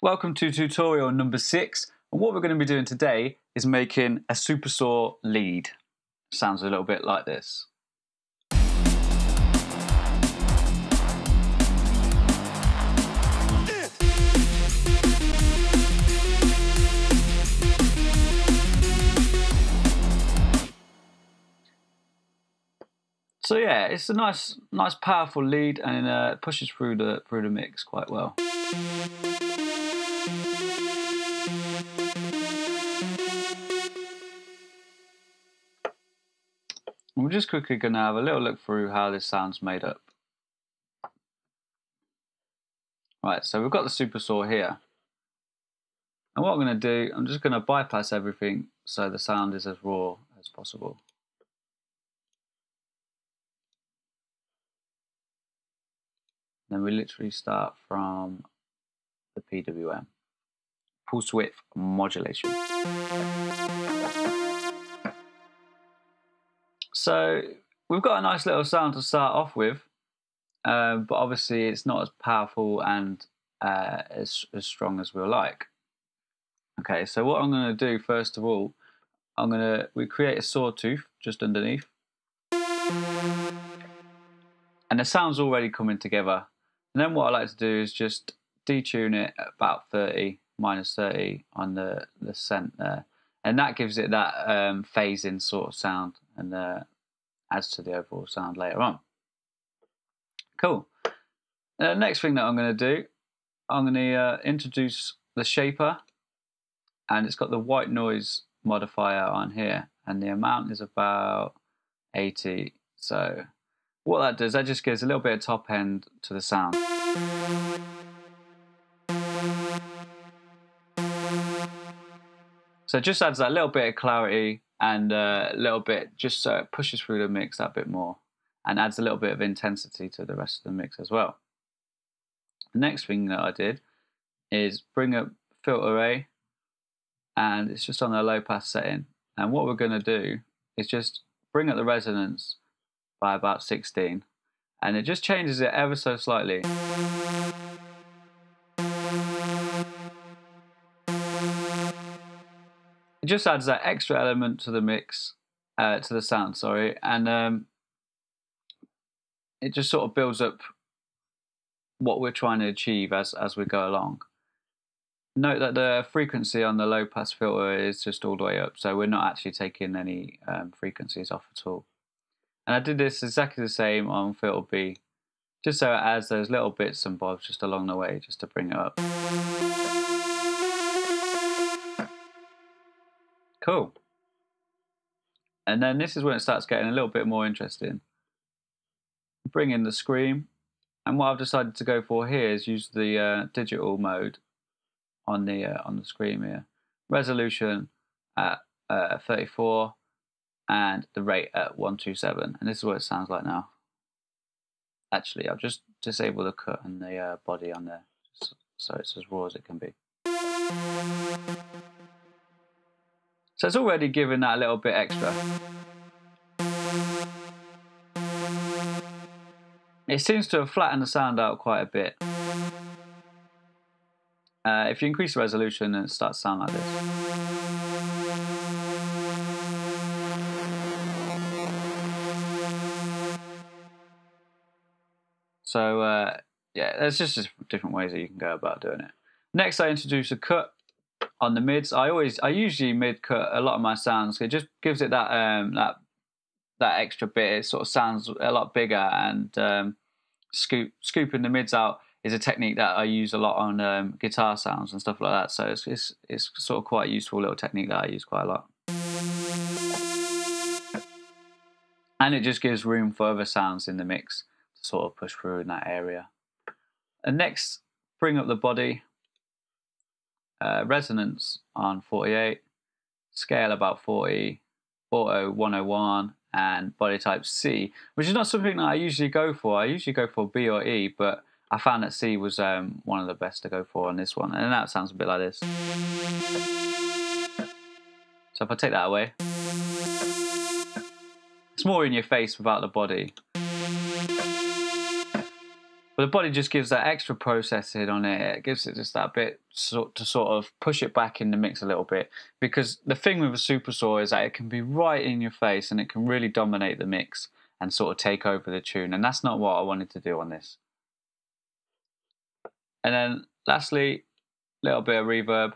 Welcome to tutorial number 6, and what we're going to be doing today is making a Supersaw lead. Sounds a little bit like this. So yeah, it's a nice powerful lead, and it pushes through the mix quite well. We're just quickly going to have a little look through how this sound's made up. Right, so we've got the Supersaw here. And what I'm going to do, I'm just going to bypass everything so the sound is as raw as possible. Then we literally start from the PWM. Pulse width modulation. So we've got a nice little sound to start off with, but obviously it's not as powerful and as strong as we'll like. Okay, so what I'm going to do first of all, we create a sawtooth just underneath, and the sound's already coming together. And then what I like to do is just detune it at about 30, minus 30 on the scent there, and that gives it that phasing sort of sound, and adds to the overall sound later on. Cool. The next thing that I'm going to do, I'm going to introduce the shaper, and it's got the white noise modifier on here, and the amount is about 80. So what that does, that just gives a little bit of top end to the sound. So it just adds that little bit of clarity and a little bit, just so it pushes through the mix that bit more and adds a little bit of intensity to the rest of the mix as well. The next thing that I did is bring up filter A, and it's just on the low pass setting. And what we're going to do is just bring up the resonance by about 16, and it just changes it ever so slightly. It just adds that extra element to the mix, to the sound, sorry, and it just sort of builds up what we're trying to achieve as we go along. Note that the frequency on the low pass filter is just all the way up, so we're not actually taking any frequencies off at all. And I did this exactly the same on filter B, just so it adds those little bits and bobs just along the way, just to bring it up. Cool. And then this is when it starts getting a little bit more interesting. Bring in the scream, and what I've decided to go for here is use the digital mode on the scream here. Resolution at 34, and the rate at 127, and this is what it sounds like now. Actually, I've just disabled the cut and the body on there, so it's as raw as it can be. So it's already given that a little bit extra. It seems to have flattened the sound out quite a bit. If you increase the resolution, then it starts to sound like this. So yeah, there's just different ways that you can go about doing it. Next, I introduce a cut on the mids. I usually mid cut a lot of my sounds. It just gives it that that extra bit. It sort of sounds a lot bigger, and scooping the mids out is a technique that I use a lot on guitar sounds and stuff like that. So it's sort of quite a useful little technique that I use quite a lot. And it just gives room for other sounds in the mix to sort of push through in that area. And next, bring up the body. Resonance on 48, scale about 40, auto 101, and body type C, which is not something that I usually go for. I usually go for B or E, but I found that C was one of the best to go for on this one, and that sounds a bit like this. So if I take that away, it's more in your face without the body. But the body just gives that extra processing on it. It gives it just that bit to sort of push it back in the mix a little bit. Because the thing with a Supersaw is that it can be right in your face and it can really dominate the mix and sort of take over the tune. And that's not what I wanted to do on this. And then lastly, a little bit of reverb.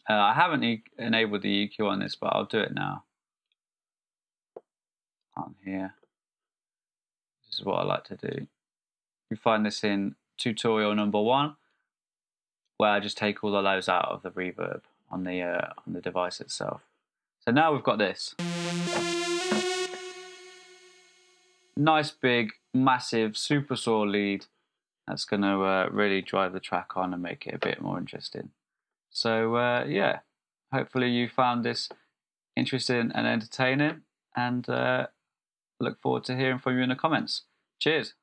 I haven't enabled the EQ on this, but I'll do it now. On here. This is what I like to do. You find this in tutorial number 1, where I just take all the lows out of the reverb on the device itself. So now we've got this nice big massive Supersaw lead that's going to really drive the track on and make it a bit more interesting. So yeah, hopefully you found this interesting and entertaining, and look forward to hearing from you in the comments. Cheers.